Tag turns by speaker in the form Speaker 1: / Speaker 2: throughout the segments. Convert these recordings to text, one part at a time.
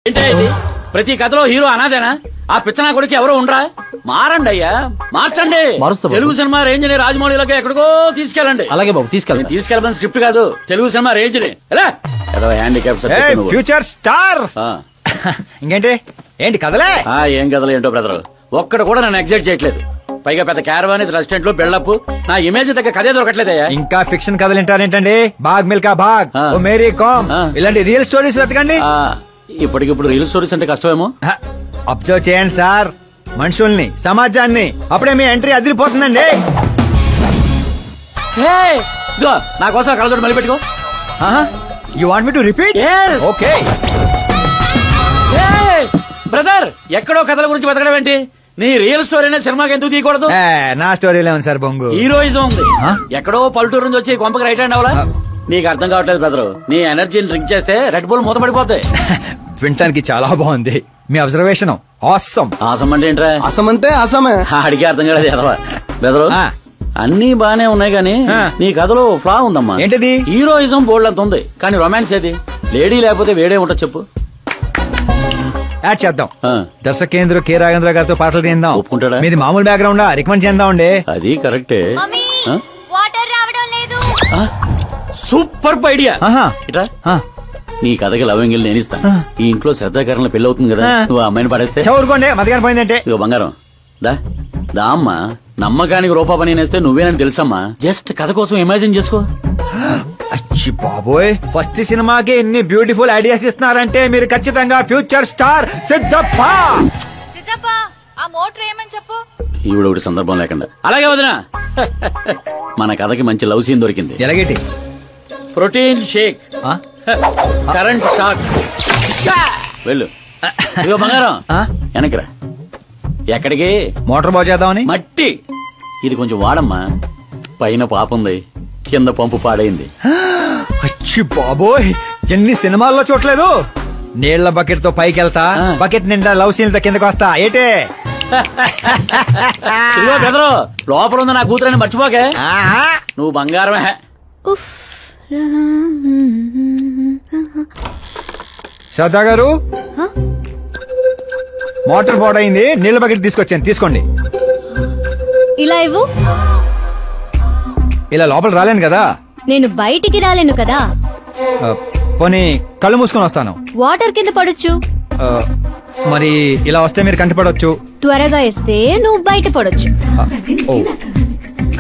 Speaker 1: ఏంటే ఇది? ప్రతి కథలో హీరో అనాదేనా? ఆ పిచ్చనా కొడుకు ఎవరో ఉండరా? మారండి అయ్యా, మార్చండి. తెలుగు సినిమా రేంజ్ ని రాజమౌళిలోకి ఎక్కడికో తీసుకెళ్ళండి.
Speaker 2: అలాగే బాబు,
Speaker 1: తీసుకెళ్ళమని స్క్రిప్ట్ కాదు, తెలుగు సినిమా రేంజ్ ని. Handicap
Speaker 3: future star. ఇంకేంటి ఏంటి కథలే?
Speaker 1: ఏం కథలు ఏంటో బ్రదర్, ఒక్కడ కూడా నన్ను ఎగ్జైట్ చేయట్లేదు. పైగా పెద్ద క్యారవాన్ రెస్టారెంట్ లో బిల్డప్, నా ఇమేజ్ దగ్గర కథే దొరకట్లేదయ్యా.
Speaker 3: ఇంకా ఫిక్షన్ కథలు వింటారేంటండి? బాగ్ మిల్కా బాగ్, ఓ మేరీ కామ్, ఇలాంటి రియల్ స్టోరీస్ వెతకండి.
Speaker 1: ఇప్పటికిప్పుడు రియల్ స్టోరీస్ అంటే కష్టమేమో.
Speaker 3: అబ్జర్వ్ చేయండి సార్, మనుషుల్ని, సమాజాన్ని. అప్పుడే మీ ఎంట్రీ అదిరిపోతుందండి.
Speaker 1: నా కోసం కళ్ళజోడు మళ్ళీ పెట్టుకో.
Speaker 3: You want me to repeat? Okay.
Speaker 1: Brother, ఎక్కడో కథల గురించి బతకడం ఏంటి? నీ రియల్ స్టోరీనే సినిమాకి ఎందుకు తీయకూడదు?
Speaker 3: నా స్టోరీలే ఉంది సార్ బొంగు.
Speaker 1: హీరోయిజం ఉంది. ఎక్కడో పల్లెటూరు నుంచి వచ్చి కొంపకి రైట్ హ్యాండ్ అవలా? నీకు అర్థం కావట్లేదు బ్రదర్. నీ ఎనర్జీని డ్రింక్ చేస్తే రెడ్ బుల్ మూత పడిపోతాయి.
Speaker 3: వినటానికి చాలా బాగుంది మీ అబ్జర్వేషన్. ఆసమ్.
Speaker 1: ఆసం అంటే ఏంట్రా?
Speaker 2: అసం అంటే అసమే.
Speaker 1: అడిగే అర్థం కాలేదు ఎదవా. బెదరు అన్ని బానే ఉన్నాయి గానీ నీ కథలో ఫ్లా ఉందమ్మా.
Speaker 3: ఏంటిది?
Speaker 1: హీరోయిజం బోల్డ్ అంత ఉంది కానీ రొమాన్స్ ఏది? లేడీ లేకపోతే వేడే ఉంటా చెప్పు.
Speaker 3: యాడ్ చేద్దాం. దర్శకేంద్ర కె రాఘవేంద్ర గారితో పాటలు తీద్దాం.
Speaker 1: ఒప్పుకుంటాడా?
Speaker 3: మీది మామూలు బ్యాక్గ్రౌండ్ రికమెండ్ చేద్దాం అండి.
Speaker 1: అది కరెక్టే.
Speaker 4: వాటర్ రావడం లేదు.
Speaker 1: Super idea. ఇట్రా, నీ కథకి లవ్ ఎంగిల్ నేను ఇస్తాను. ఈ ఇంట్లో శ్రద్ధాకరణ పెళ్లి అవుతుంది కదా, నువ్వు ఆ అమ్మాయిని పడేస్తే
Speaker 3: చదువుకోండి. మధ్యాహ్నం పోయిందంటే
Speaker 1: ఇగో బంగారం దా అమ్మా. నమ్మకానికి రూపా పని నేస్తే నువ్వేనని తెలుసమ్మా. జస్ట్ కథ కోసం ఇమాజిన్ చేసుకో.
Speaker 3: అచ్చి బాబోయ్, ఫస్ట్ సినిమాకి ఎన్ని బ్యూటిఫుల్ ఐడియాస్ ఇస్తున్నారంటే మీరు ఖచ్చితంగా ఫ్యూచర్ స్టార్ సిద్ధప్ప.
Speaker 4: సిద్ధప్ప, ఆ మోటర్ ఏమని చెప్పు.
Speaker 1: ఈవిడ ఒకటి సందర్భం లేకుండా. అలాగే వదినా, మన కథకి మంచి లవ్ సీన్ దొరికింది.
Speaker 3: ఎలాగేటి?
Speaker 1: Protein shake, current shock. వెళ్ళు. ఇగో బంగారం, వెనకరా. ఎక్కడికి?
Speaker 3: మోటార్ బాగు చేద్దామని.
Speaker 1: మట్టి ఇది కొంచెం వాడమ్మా. పైన పాపుంది, కింద పంపు పాడైంది.
Speaker 3: అచ్చి బాబోయ్, ఎన్ని సినిమాల్లో చూడలేదు. నీళ్ల బకెట్ తో పైకి వెళ్తా, బకెట్ నిండా లవ్ సీన్లతో కిందకి వస్తా. ఏటే
Speaker 1: ఇదిగో బెదరు, లోపల ఉంది నా కూతురని మర్చిపోకే. నువ్వు బంగారమే.
Speaker 3: శ్రద్ధా గారు, మోటార్ పాడైంది, నీళ్ల బకెట్ తీసుకొచ్చాను, తీసుకోండి.
Speaker 4: ఇలా ఇవ్వు.
Speaker 3: ఇలా లోపల రాలేను కదా.
Speaker 4: నేను బయటికి రాలేను కదా.
Speaker 3: పోనీ కళ్ళు మూసుకొని వస్తాను.
Speaker 4: వాటర్ కింద పడొచ్చు.
Speaker 3: మరి ఇలా వస్తే మీరు కంటిపడవచ్చు.
Speaker 4: త్వరగా ఇస్తే నువ్వు బయట పడొచ్చు.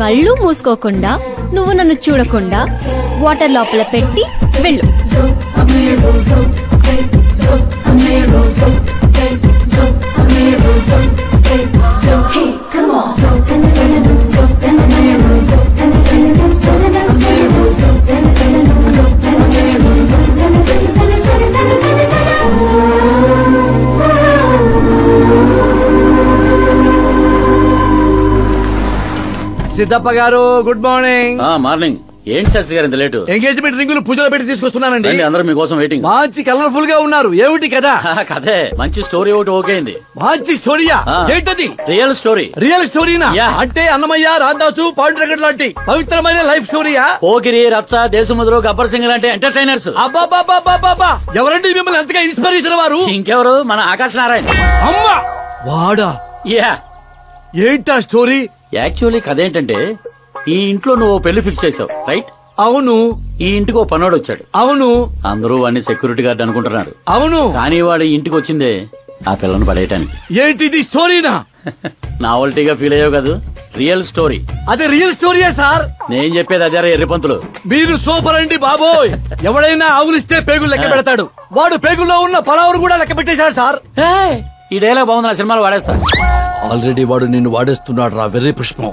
Speaker 4: కళ్ళు మూసుకోకుండా, నువ్వు నన్ను చూడకుండా వాటర్ లోపల పెట్టి వెళ్ళు.
Speaker 2: సిద్ధప్ప గారు, గుడ్ మార్నింగ్.
Speaker 1: మార్నింగ్. ఏంటి శాస్త్రి గారు ఇంత లేటు?
Speaker 2: ఎంగేజ్మెంట్ రింగులు పూజలో పెట్టి తీసుకొస్తున్నానండి.
Speaker 1: అందరూ మీకోసం వెయిటింగ్.
Speaker 2: మంచి కలర్ఫుల్ గా ఉన్నారు. ఏమిటి కదా?
Speaker 1: కథే మంచి స్టోరీ ఒకటి ఓకే అయింది.
Speaker 2: మంచి స్టోరీయా? ఏంటది?
Speaker 1: Real story.
Speaker 2: రియల్ స్టోరీనా? అంటే అన్నమయ్య, రాధాసు, పాండురంగడ్ లాంటి పవిత్రమైన లైఫ్ స్టోరీయా?
Speaker 1: పోకిరి, రచ్చ, దేశముద్రు, గబ్బర్ సింగ్ లాంటి ఎంటర్టైనర్స్.
Speaker 2: అబ్బాబాబాబాబా, ఎవరండి మిమ్మల్ని అంతగా ఇన్స్పైర్ చేసిన వారు?
Speaker 1: ఇంకెవరు, మన ఆకాశ్ నారాయణ.
Speaker 2: అమ్మా వాడా? ఏంటా స్టోరీ?
Speaker 1: యాక్చువల్లీ కథ ఏంటంటే, ఈ ఇంట్లో నువ్వు పెళ్లి ఫిక్స్ చేసావు, రైట్?
Speaker 2: అవును.
Speaker 1: ఈ ఇంటికి ఓ పనోడు వచ్చాడు.
Speaker 2: అవును.
Speaker 1: అందరూ వాడిని సెక్యూరిటీ గార్డ్ అనుకుంటున్నారు.
Speaker 2: అవును.
Speaker 1: కానీ వాడు ఇంటికి వచ్చిందే ఆ పిల్లను పడేయటానికి.
Speaker 2: ఏంటిది స్టోరీనా?
Speaker 1: నావల్టీగా ఫీల్ అయ్యావు కాదు, రియల్ స్టోరీ.
Speaker 2: అదే రియల్ స్టోరీయా సార్?
Speaker 1: నేను చెప్పేది అదే ఎర్రిపంతులు.
Speaker 2: మీరు సూపర్ అండి బాబోయ్. ఎవడైనా ఆవులిస్తే పేగులు లెక్క పెడతాడు. వాడు పేగుల్లో ఉన్న పలావురు కూడా లెక్క పెట్టేశాడు సార్.
Speaker 1: ఈ డైలాగ్ బాగుంది, నా సినిమాలో వాడేస్తా.
Speaker 2: ఆల్రెడీ వాడు నిన్ను వాడేస్తున్నాడు రా వెర్రి పుష్పం.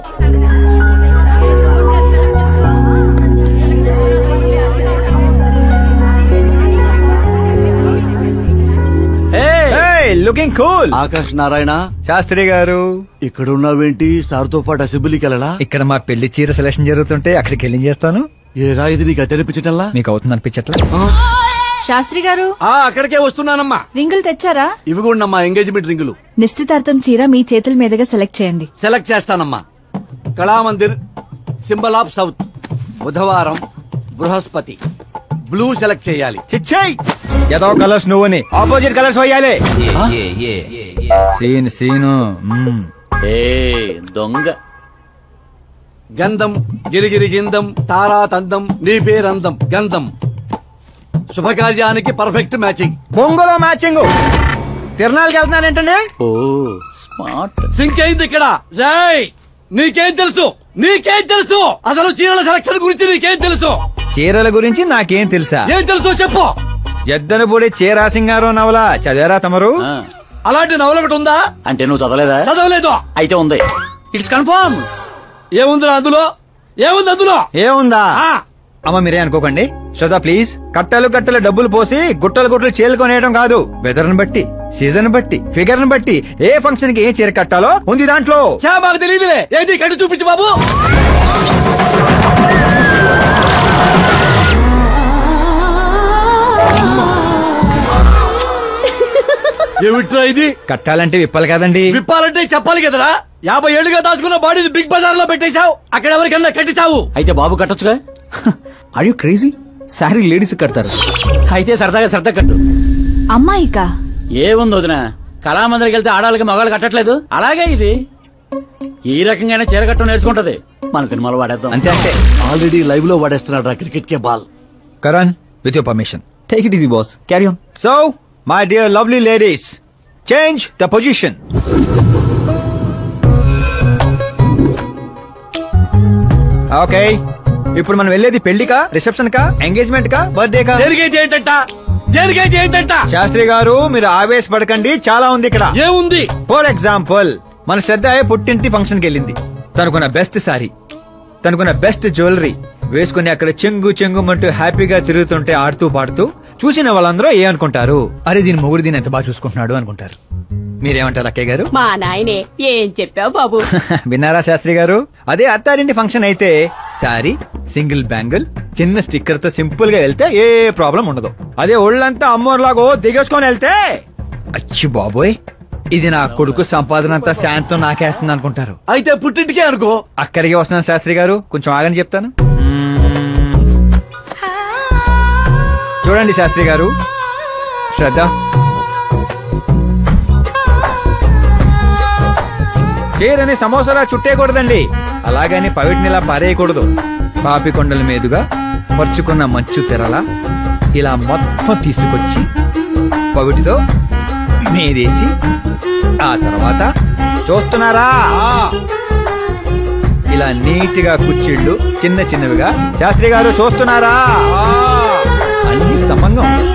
Speaker 3: Looking cool.
Speaker 2: ఆకాశ్ నారాయణ
Speaker 3: శాస్త్రి గారు,
Speaker 2: ఇక్కడ ఉన్నావేంటి? సార్తో పాటు అసెంబ్లీకి వెళ్ళలా?
Speaker 3: ఇక్కడ మా పెళ్లి చీర సెలక్షన్ జరుగుతుంటే అక్కడికి వెళ్ళి చేస్తాను.
Speaker 2: ఏ రా ఇది నీకు అనిపించటల్లా?
Speaker 3: మీకు అవుతుంది అనిపించట్లా?
Speaker 4: శాస్త్రి గారు,
Speaker 2: అక్కడికే వస్తున్నానమ్మా.
Speaker 4: రింగులు తెచ్చారా?
Speaker 2: ఇవి కూడా అమ్మా, ఎంగేజ్మెంట్ రింగులు.
Speaker 4: నిశ్చితార్థం చీర మీ చేతుల మీదుగా సెలెక్ట్ చేయండి.
Speaker 2: సెలెక్ట్ చేస్తానమ్మా. కళామందిర్, సింబల్ ఆఫ్ సౌత్, బుధవారం, బృహస్పతి, బ్లూ సెలెక్ట్ చేయాలి.
Speaker 3: చిచ్చాయి ఏదో కలర్స్ నువ్వుని ఆపోజిట్ కలర్స్ వేయాలి. సీను
Speaker 1: ఏ దొంగ.
Speaker 2: గంధం గిరిగిరి గిందం తారా తందం నీ పేరందం గంధం. శుభకార్యానికి పర్ఫెక్ట్ మ్యాచింగ్.
Speaker 3: బొంగులో మ్యాచింగ్. తిరణాలకి వెళ్తున్నానంటే
Speaker 1: ఓ స్మార్ట్.
Speaker 2: సింక్ అయింది ఇక్కడ. జై నీకేం తెలుసు? నీకేం తెలుసు? అసలు చీరల సెలక్షన్ గురించి నీకేం తెలుసు?
Speaker 3: చీరల గురించి నాకేం తెలుసా?
Speaker 2: ఏం తెలుసు చెప్పు.
Speaker 3: ఎద్దను పొడి చీరా సింగారం నవల చదివారా తమరు?
Speaker 2: అలాంటి నవల ఒకటి ఉందా?
Speaker 1: అంటే నువ్వు చదవలేదా?
Speaker 2: చదవలేదు.
Speaker 1: అయితే ఉంది. It's confirm.
Speaker 2: ఏముందిరా అందులో? ఏముంది అందులో?
Speaker 3: ఏముందా? అమ్మ మీరే అనుకోకండి. శ్రద్ధ ప్లీజ్. కట్టలు కట్టలు డబ్బులు పోసి గుట్టలు గుట్టలు చీరకొనేయడం కాదు. వెదర్ ని బట్టి, సీజన్ బట్టి, ఫిగర్ ని బట్టి ఏ ఫంక్షన్ కి ఏ చీర కట్టాలో ఉంది దాంట్లో.
Speaker 2: మాకు తెలియదులే. ఏది కట్టి చూపించు బాబు. ఏమిట్రా ఇది?
Speaker 3: కట్టాలంటే విప్పాలి కదండి.
Speaker 2: విప్పాలంటే చెప్పాలి కదరా. 50 ఏళ్లుగా దాచుకున్న బాడీని బిగ్ బజార్ లో పెట్టేశావు. అక్కడ ఎవరికన్నా కట్టించావు.
Speaker 1: అయితే బాబు కట్టొచ్చుగా.
Speaker 3: Are you crazy? Sari ladies కడతారు.
Speaker 1: అయితే సరదాగా శ్రద్ధ కట్టు.
Speaker 5: అమ్మాయికా?
Speaker 1: ఏముంది వదిన, కళామందిరికి వెళ్తే ఆడాలకి మగాళ్ళు కట్టట్లేదు, అలాగే ఇది ఈ రకంగానే చీర కట్టడం నేర్చుకుంటది. మన సినిమాలో వాడేద్దాం.
Speaker 3: అంతే అంతే.
Speaker 2: ఆల్రెడీ లైవ్ లో వాడేస్తున్నాడు రా క్రికెట్ కే ball.
Speaker 3: Karan with your permission.
Speaker 6: Take it easy, boss. Carry on.
Speaker 3: So, my dear lovely ladies, change the position. Okay. ఇప్పుడు మనం వెళ్ళేది పెళ్లికా, రిసెప్షన్ కా, ఎంగేజ్మెంట్ కా, బర్త్డే కా?
Speaker 2: దేనికైతే ఏంటంట? దేనికైతే ఏంటంట?
Speaker 3: శాస్త్రి గారు మీరు ఆవేశపడకండి, చాలా ఉంది ఇక్కడ.
Speaker 2: ఏముంది?
Speaker 3: ఫర్ ఎగ్జాంపుల్ మన శ్రద్ధ పుట్టింటి ఫంక్షన్ కి వెళ్ళింది. తనకున్న బెస్ట్ సారీ, తనకున్న బెస్ట్ జ్యువెలరీ వేసుకుని అక్కడ చెంగు చెంగుమంటూ హ్యాపీగా తిరుగుతుంటే ఆడుతూ పాడుతూ చూసిన వాళ్ళందరూ ఏ అనుకుంటారు? అరే దీని మొగుడు దీని ఎంత బాగా చూసుకుంటున్నాడు అనుకుంటారు. మీరేమంటారు అక్కయ్య గారు?
Speaker 5: మా నాయనే ఏం చెప్పావు బాబు.
Speaker 3: విన్నారా శాస్త్రి గారు? అదే అత్తారింటి ఫంక్షన్ అయితే సారీ, సింగిల్ బ్యాంగిల్, చిన్న స్టిక్కర్ తో సింపుల్ గా వెళ్తే ఏ ప్రాబ్లం ఉండదు. అదే ఒళ్ళంతా అమ్మోర్లాగో దిగేసుకొని వెళ్తే అచ్చి బాబోయ్ ఇది నా కొడుకు సంపాదన అంతా శాంతం నాకేస్తుంది అనుకుంటారు.
Speaker 2: అయితే పుట్టింటికే అనుకో.
Speaker 3: అక్కడికి వస్తున్నాను శాస్త్రి గారు, కొంచెం ఆగని చెప్తాను. చూడండి శాస్త్రి గారు, శ్రద్ధ చీరని సమోసాలా చుట్టేయకూడదండి, అలాగని పవిటినిలా పారేయకూడదు. పాపికొండల మీదుగా పరుచుకున్న మంచు తెరలా ఇలా మొత్తం తీసుకొచ్చి పవిటితో మీదేసి ఆ తర్వాత చూస్తున్నారా ఇలా నీట్గా కుచ్చిళ్ళు చిన్న చిన్నవిగా. శాస్త్రి గారు చూస్తున్నారా? అన్ని సమంగా ఉంది.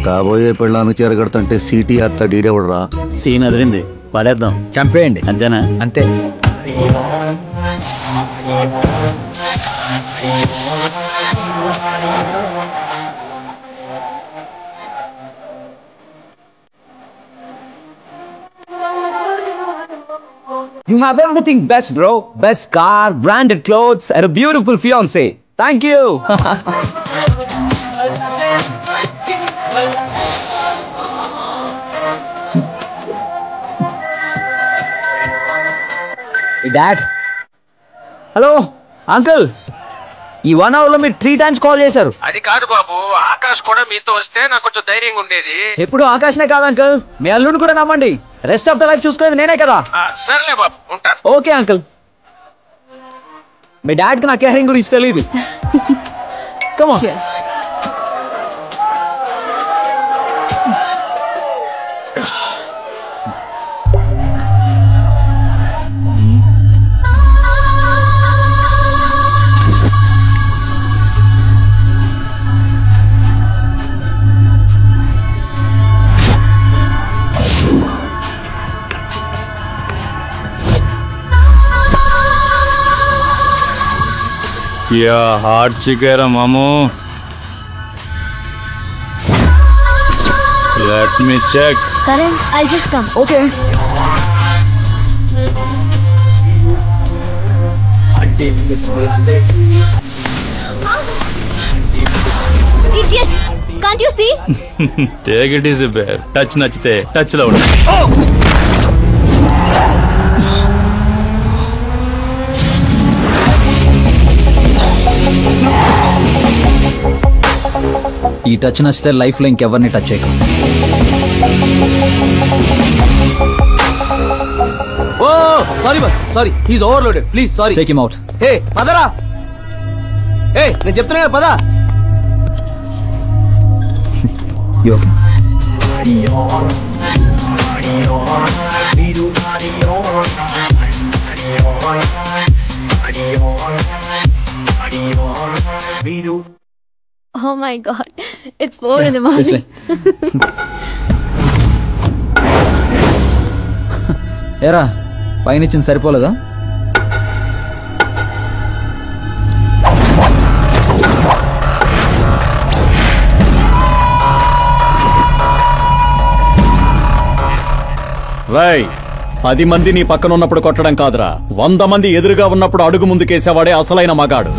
Speaker 7: కాబోయే పెళ్ళాన్ని చేరగడుతుంటే సీటీ అత్త డీడెవడరా.
Speaker 1: సీన్ అదిరింది, పడేద్దాం.
Speaker 3: చంపేయండి.
Speaker 1: అంతేనా?
Speaker 3: అంతే.
Speaker 6: You have everything best, bro. Best car, branded clothes, and a beautiful fiancé. Thank you. Hey, Dad. Hello, Uncle. ఈ 1 hour లో మీరు 3 times కాల్ చేశారు.
Speaker 8: అది కాదు బాబు, ఆకాష్ కూడా మీతో వస్తే నాకు కొంచెం ధైర్యంగా ఉండేది.
Speaker 6: ఎప్పుడు ఆకాశనే కాదు అంకుల్, మీ అల్లుడిని కూడా నమ్మండి. రెస్ట్ ఆఫ్ ద లైఫ్ చూసుకునేది నేనే కదా.
Speaker 8: సర్లే బాబు, ఉంటాను.
Speaker 6: Okay uncle. మీ డాడ్ కి నా కేరింగ్ గురించి తెలియదు. Come on.
Speaker 9: क्या हार्ड चिकेरा मामू.
Speaker 1: Let me check.
Speaker 4: Karan, I'll just come.
Speaker 6: Okay.
Speaker 4: Idiot! Can't you see?
Speaker 1: Take it easy, babe. Touch నచ్చితే టచ్ లో ఉండు.
Speaker 9: ఈ టచ్ నచ్చితే లైఫ్ లో ఇంకెవరిని టచ్ చేయకు.
Speaker 2: Oh sorry boss, sorry, he's overloaded, please sorry.
Speaker 9: Take him out.
Speaker 2: Hey పదరా, hey నేను చెప్తున్నా కదా, పదా.
Speaker 9: You okay?
Speaker 4: Oh my god. It's 4 in the morning.
Speaker 9: ఏరా పైనిచ్చింది సరిపోలేదా?
Speaker 10: రై 10 మంది నీ పక్కన ఉన్నప్పుడు కొట్టడం కాదురా, 100 మంది ఎదురుగా ఉన్నప్పుడు అడుగు ముందుకేసేవాడే అసలైన మగాడు.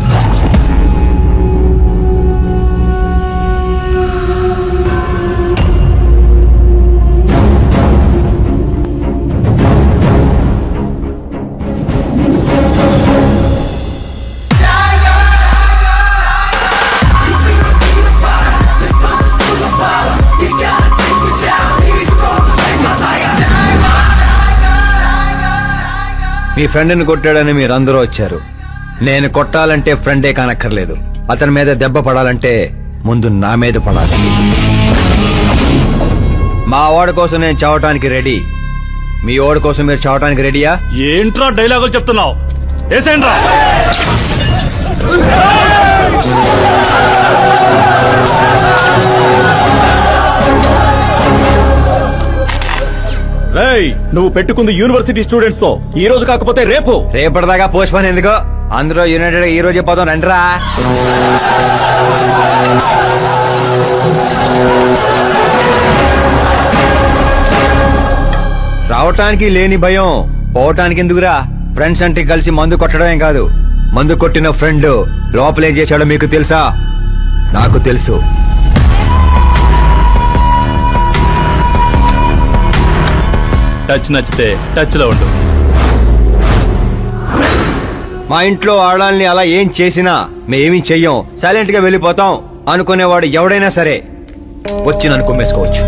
Speaker 3: మీ ఫ్రెండ్ని కొట్టాడని మీరందరూ వచ్చారు. నేను కొట్టాలంటే ఫ్రెండే కానక్కర్లేదు, అతని మీద దెబ్బ పడాలంటే ముందు నా మీద పడాలి. మా వాడి కోసం నేను చావటానికి రెడీ, మీ వాడి కోసం మీరు చావటానికి రెడీయా?
Speaker 10: ఏంట్రా డైలాగులు చెప్తున్నావు? ఏసేంట్రా. రేయ్, నువ్వు పెట్టుకుంది యూనివర్సిటీ స్టూడెంట్స్ తో, ఈ రోజు కాకపోతే రేపు.
Speaker 3: రేపటిదాకా పోస్ట్ పోన్ ఎందుకో, అందరూ యునైటెడ్ ఈ రోజే పోదాం రండిరా. రావటానికి లేని భయం పోవటానికి ఎందుకురా? ఫ్రెండ్స్ అంటే కలిసి మందు కొట్టడమే కాదు, మందు కొట్టిన ఫ్రెండ్ లోపలేం చేశాడో మీకు తెలుసా? నాకు తెలుసు.
Speaker 1: టచ్ నచ్చితే టచ్ లో ఉండు.
Speaker 3: మా ఇంట్లో ఆడాలని అలా ఏం చేసినా మేమేమీ చెయ్యం, సైలెంట్ గా వెళ్ళిపోతాం అనుకునేవాడు ఎవడైనా సరే వచ్చి నన్ను కుమ్మేసుకోవచ్చు.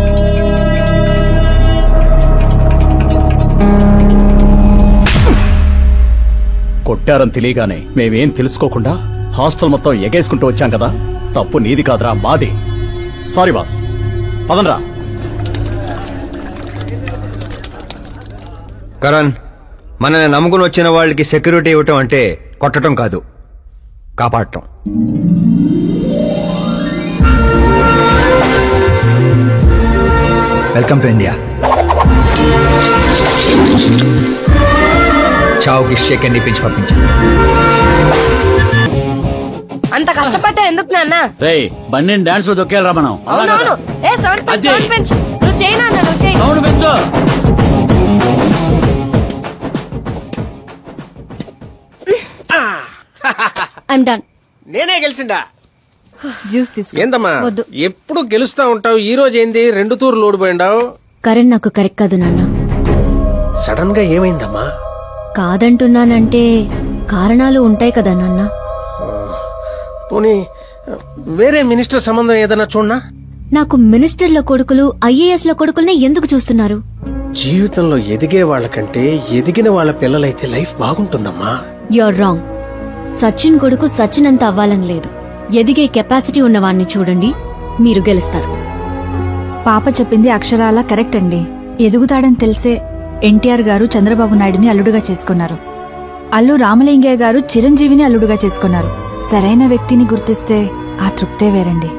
Speaker 10: కొట్టారని తెలియగానే మేమేం తెలుసుకోకుండా హాస్టల్ మొత్తం ఎగేసుకుంటూ వచ్చాం కదా, తప్పు నీది కాదురా, మాది. Sorry boss, పదనరా.
Speaker 3: కరణ్, మనల్ని నమ్ముకుని వచ్చిన వాళ్ళకి సెక్యూరిటీ ఇవ్వటం అంటే కొట్టడం కాదు, కాపాడటం. Welcome to India. చావుకి షేక్ ఇప్పించి పంపించండి.
Speaker 5: అంత కష్టపడ్డా ఎందుకు నాన్న?
Speaker 1: రేయ్, బండిని డాన్స్ లో దొక్కేయాలరా మనం.
Speaker 5: అవునవును. ఏ సౌండ్ పెంచు, నువ్వు చేయి నాన్న, నువ్వు చేయి.
Speaker 1: సౌండ్ పెంచు.
Speaker 4: I'm done.
Speaker 8: నేనే గెలిచిండా?
Speaker 5: జ్యూస్ తీసుకో.
Speaker 8: ఏందమ్మా
Speaker 4: వద్దు.
Speaker 8: ఎప్పుడు గెలుస్తా ఉంటావు, ఈ రోజు ఏంది 2 తూర్లు ఓడిపోయిండావు?
Speaker 4: కరణ్ నాకు కరెక్ట్ కాదు నాన్న.
Speaker 8: సడన్ గా ఏమైందమ్మా?
Speaker 4: కాదంటున్నానంటే కారణాలు ఉంటాయి కదా నాన్న.
Speaker 8: పోనీ వేరే మినిస్టర్ సంబంధం ఏదైనా చూడనా?
Speaker 4: నాకు మినిస్టర్ల కొడుకులు ఐఏఎస్ ల కొడుకులనే ఎందుకు చూస్తున్నారు?
Speaker 8: జీవితంలో ఎదిగే వాళ్ళకంటే ఎదిగిన వాళ్ళ పిల్లలైతే లైఫ్ బాగుంటుందమ్మా.
Speaker 4: You're wrong. సచిన్ కొడుకు సచిన్ అంత అవ్వాలని లేదు, ఎదిగే కెపాసిటీ ఉన్నవాణ్ణి చూడండి, మీరు గెలుస్తారు.
Speaker 5: పాప చెప్పింది అక్షరాలా కరెక్ట్ అండి. ఎదుగుతాడని తెలిసే ఎన్టీఆర్ గారు చంద్రబాబు నాయుడుని అల్లుడుగా చేసుకున్నారు. అల్లు రామలింగయ్య గారు చిరంజీవిని అల్లుడుగా చేసుకున్నారు. సరైన వ్యక్తిని గుర్తిస్తే ఆ తృప్తే వేరండి.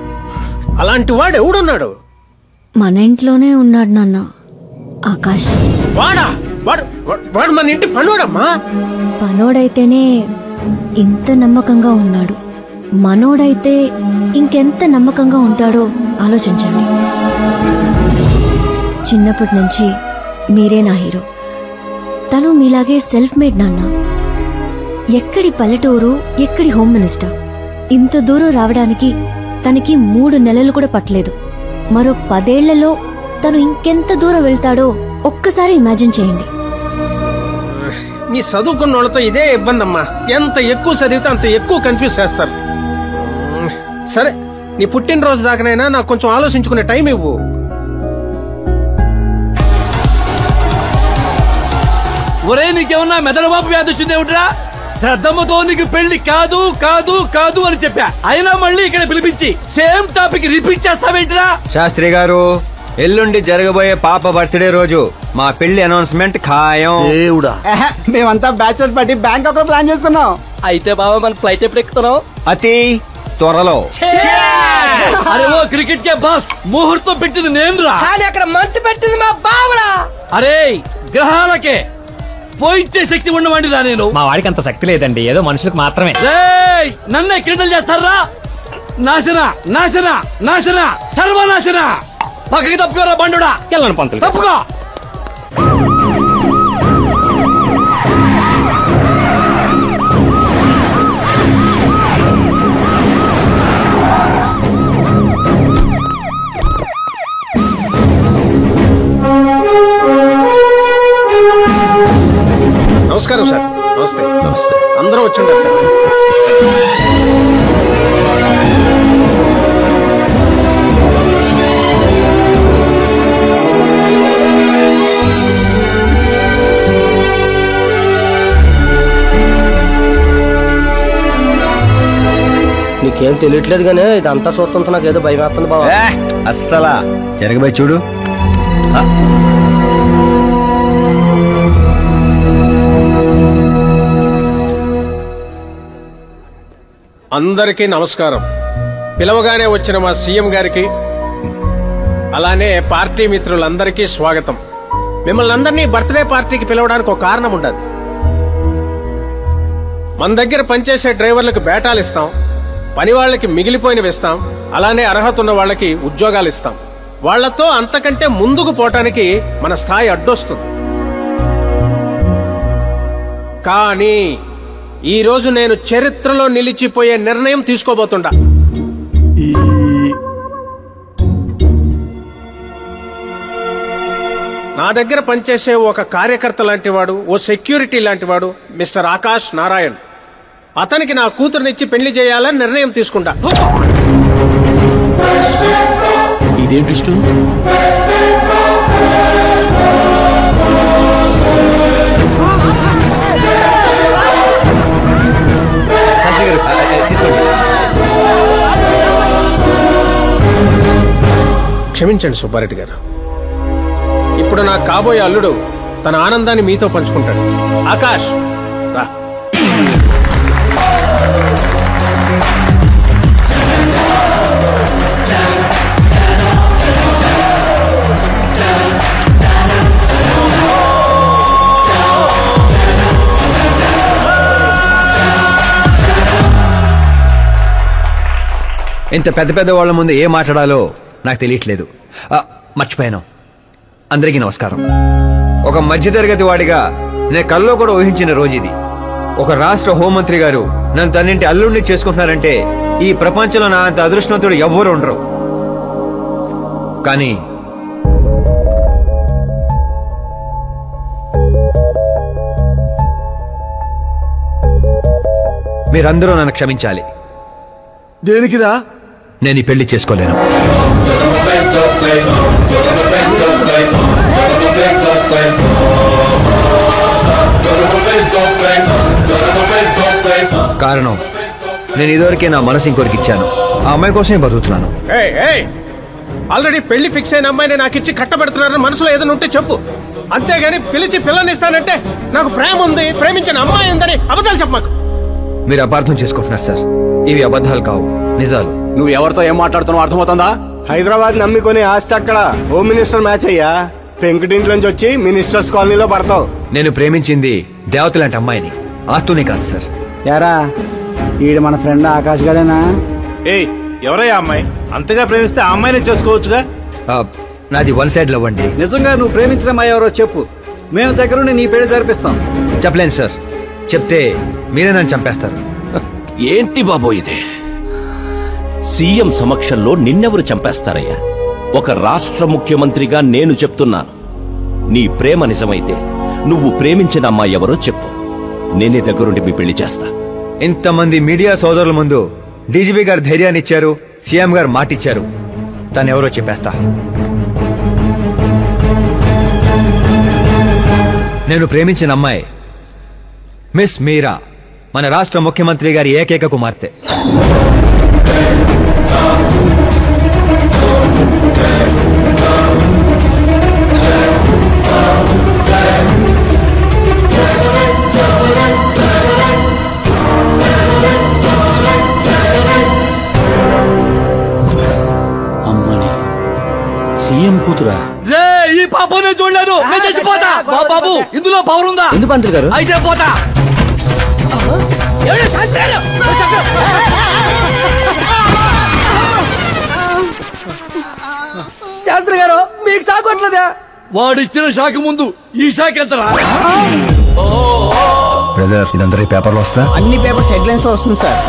Speaker 8: అలాంటి వాడు ఎవడున్నాడు?
Speaker 4: మన ఇంట్లోనే ఉన్నాడు నాన్న, ఆకాష్.
Speaker 8: వాడా? వాడు మన ఇంటి పనోడమ్మా.
Speaker 4: పనోడైతేనే ఇంత నమ్మకంగా ఉన్నాడు, మనోడైతే ఇంకెంత నమ్మకంగా ఉంటాడో ఆలోచించండి. చిన్నప్పటి నుంచి మీరే నా హీరో. తను మీలాగే సెల్ఫ్ మేడ్ నాన్న. ఎక్కడి పల్లెటూరు, ఎక్కడి హోమ్ మినిస్టర్. ఇంత దూరం రావడానికి తనకి 3 నెలలు కూడా పట్టలేదు. మరో 10 ఏళ్లలో తను ఇంకెంత దూరం వెళ్తాడో ఒక్కసారి ఇమాజిన్ చేయండి.
Speaker 8: మీ చదువుకున్న వాళ్ళతో ఇదే ఇబ్బంది అమ్మా. ఎంత ఎక్కువ చదివితే అంత ఎక్కువ కన్ఫ్యూజ్ చేస్తారు. సరే, నీ పుట్టినరోజు దాకానైనా నాకు కొంచెం ఆలోచించుకునే టైం ఇవ్వు.
Speaker 2: ఒరే, నీకేమన్నా మెదడుబాబు వ్యాధి వచ్చిందేమిట్రా? శ్రద్ధమ్మతో నీకు పెళ్లి కాదు కాదు కాదు అని చెప్పా, అయినా మళ్ళీ ఇక్కడ పిలిపించి సేమ్ టాపిక్ రిపీట్ చేస్తావేంటిరా?
Speaker 3: శాస్త్రి గారు, ఎల్లుండి జరగబోయే పాప బర్త్డే రోజు మా పెళ్లి అనౌన్స్మెంట్ ఖాయం.
Speaker 7: దేవుడా,
Speaker 6: మేమంతా బ్యాచులర్ పార్టీ బ్యాంకాక్ లో ప్లాన్ చేసుకున్నాం.
Speaker 2: అయితే బాబా, మన ఫ్లైట్ ఎప్పుడు ఎక్కుతున్నావు?
Speaker 3: అతి త్వరలో.
Speaker 2: అరే ఓ క్రికెట్ కే బాస్, ముహూర్తం పెట్టింది నేను రా.
Speaker 6: అక్కడ మంట పెట్టింది మా బావరా.
Speaker 2: అరే, గ్రహాలకే పోయించే శక్తి ఉన్నవాడిని రా నేను.
Speaker 9: మా వాడికి అంత శక్తి లేదండి, ఏదో మనుషులకు మాత్రమే.
Speaker 2: రేయ్, నన్నే క్రీడలు చేస్తారా? నాశన నాశన నాశన సర్వనాశన. పక్కకి తప్పుకోరా బండుడా.
Speaker 9: వెళ్ళను పంతులు.
Speaker 2: తప్పుకో.
Speaker 8: నమస్కారం సార్. నమస్తే. నమస్తే. అందరూ వచ్చిండారు సార్.
Speaker 6: నీకేం తెలియట్లేదు గానీ ఇదంతా చూస్తుంటే నాకు ఏదో భయం వేస్తుంది బావ.
Speaker 3: అస్సలా జరగబోయి చూడు.
Speaker 8: అందరికీ నమస్కారం. పిలవగానే వచ్చిన మా సీఎం గారికి, అలానే పార్టీ మిత్రులందరికీ స్వాగతం. మిమ్మల్ని అందరినీ బర్త్డే పార్టీకి పిలవడానికి ఒక కారణం ఉండదు. మన దగ్గర పనిచేసే డ్రైవర్లకు బేటాలు ఇస్తాం, పని వాళ్ళకి మిగిలిపోయినవి ఇస్తాం, అలానే అర్హత ఉన్న వాళ్ళకి ఉద్యోగాలు ఇస్తాం. వాళ్లతో అంతకంటే ముందుకు పోవటానికి మన స్థాయి అడ్డొస్తుంది. కానీ ఈ రోజు నేను చరిత్రలో నిలిచిపోయే నిర్ణయం తీసుకోబోతుండా. నా దగ్గర పనిచేసే ఒక కార్యకర్త లాంటివాడు, ఓ సెక్యూరిటీ లాంటివాడు మిస్టర్ ఆకాష్ నారాయణ్. అతనికి నా కూతురునిచ్చి పెళ్లి చేయాలని నిర్ణయం తీసుకుంటా.
Speaker 1: ఇదేంటి?
Speaker 8: క్షమించండి సుబ్బారెడ్డి గారు. ఇప్పుడు నా కాబోయే అల్లుడు తన ఆనందాన్ని మీతో పంచుకుంటాడు. ఆకాష్ రా.
Speaker 3: ఇంత పెద్ద పెద్ద వాళ్ళ ముందు ఏం మాట్లాడాలో నాకు తెలియట్లేదు. మర్చిపోయాను. అందరికీ నమస్కారం. ఒక మధ్యతరగతి వాడిగా నేను కల్లో కూడా ఊహించిన రోజు ఇది. ఒక రాష్ట్ర హోంమంత్రి గారు నన్ను తన్నింటి అల్లుడిని చేసుకుంటున్నారంటే ఈ ప్రపంచంలో నా అంత అదృష్టవంతుడు ఎవ్వరూ ఉండరు. కానీ మీరందరూ నన్ను క్షమించాలి.
Speaker 7: దేనికిరా?
Speaker 3: నేను ఈ పెళ్లి చేసుకోలేను. కారణం, నేను ఇదివరకే నా మనసు ఇంకొరికి ఇచ్చాను. ఆ అమ్మాయి కోసమే బతుకుతున్నాను.
Speaker 8: ఆల్రెడీ పెళ్లి ఫిక్స్ అయిన అమ్మాయిని నాకు ఇచ్చి కట్టబెడుతున్నారని మనసులో ఏదైనా ఉంటే చెప్పు. అంతేగాని పిలిచి పిల్లనిస్తానంటే నాకు ప్రేమ ఉంది, ప్రేమించిన అమ్మాయి ఉందని అబద్ధాలు చెప్పమాకు.
Speaker 3: మీరు అపార్థం చేసుకుంటున్నారు సార్. ఇవి అబద్ధాలు కావు, నిజాలు.
Speaker 10: నువ్వు ఎవరితో ఏం మాట్లాడుతున్నావు అర్థమవుతుందా?
Speaker 11: హైదరాబాద్ నమ్మికొని ఆస్తి అక్కడ హోమ్ మినిస్టర్ మ్యాచ్ అయ్యా. పెంకుటింట్లోంచి వచ్చి మినిస్టర్స్ కాలనీలో పడతావు.
Speaker 3: నేను ప్రేమించింది దేవత లాంటి అమ్మాయిని, ఆస్తూనే కాదు సార్.
Speaker 6: యారా, ఈడు మన ఫ్రెండ్ ఆకాష్ గారేనా?
Speaker 11: ఏయ్, ఎవరయ్యా అమ్మాయి? అంతగా ప్రేమిస్తే ఆ అమ్మాయినే చేసుకోవచ్చుగా.
Speaker 3: నాది వన్ సైడ్ లవ్ అండి.
Speaker 7: నిజంగా నువ్వు ప్రేమించిన అమ్మాయి ఎవరో చెప్పు, మేము దగ్గరుండి నీ పెళ్లి జరిపిస్తాం.
Speaker 3: చెప్పలేను సార్, చెప్తే మీరే నన్ను చంపేస్తారు.
Speaker 12: ఏంటి బాబో ఇది? సీఎం సమక్షంలో నిన్నెవరు చంపేస్తారయ్యా? ఒక రాష్ట్ర ముఖ్యమంత్రిగా నేను చెప్తున్నాను, నీ ప్రేమ నిజమైతే నువ్వు ప్రేమించిన అమ్మాయి ఎవరో చెప్పు, నేనే దగ్గరుండి మీ పెళ్లి చేస్తా.
Speaker 3: ఇంతమంది మీడియా సోదరుల ముందు డీజీపీ గారు ధైర్యాన్ని ఇచ్చారు, సీఎం గారు మాటిచ్చారు. తను ఎవరో చెప్పేస్తా. నేను ప్రేమించిన అమ్మాయి మిస్ మీరా, మన రాష్ట్ర ముఖ్యమంత్రి గారి ఏకైక కుమార్తె.
Speaker 1: అమ్మని సీఎం కూతురా?
Speaker 2: రే, ఈ పాపనే చూడలేను, నేను చచ్చిపోతా. బాబు, ఇందులో పవర్ ఉందా?
Speaker 6: ఎందుకు పంతులు గారు?
Speaker 2: అయితే పోతా.
Speaker 6: శాస్త్రి గారు, మీకు సాగట్లేదా?
Speaker 2: వాడిచ్చిన షాక్ ముందు ఈ షాక్ ఎంతరా?
Speaker 3: బ్రదర్, ఇదంతా పేపర్లో వస్తా.
Speaker 6: అన్ని పేపర్స్ హెడ్లైన్స్ లో వస్తుంది సార్.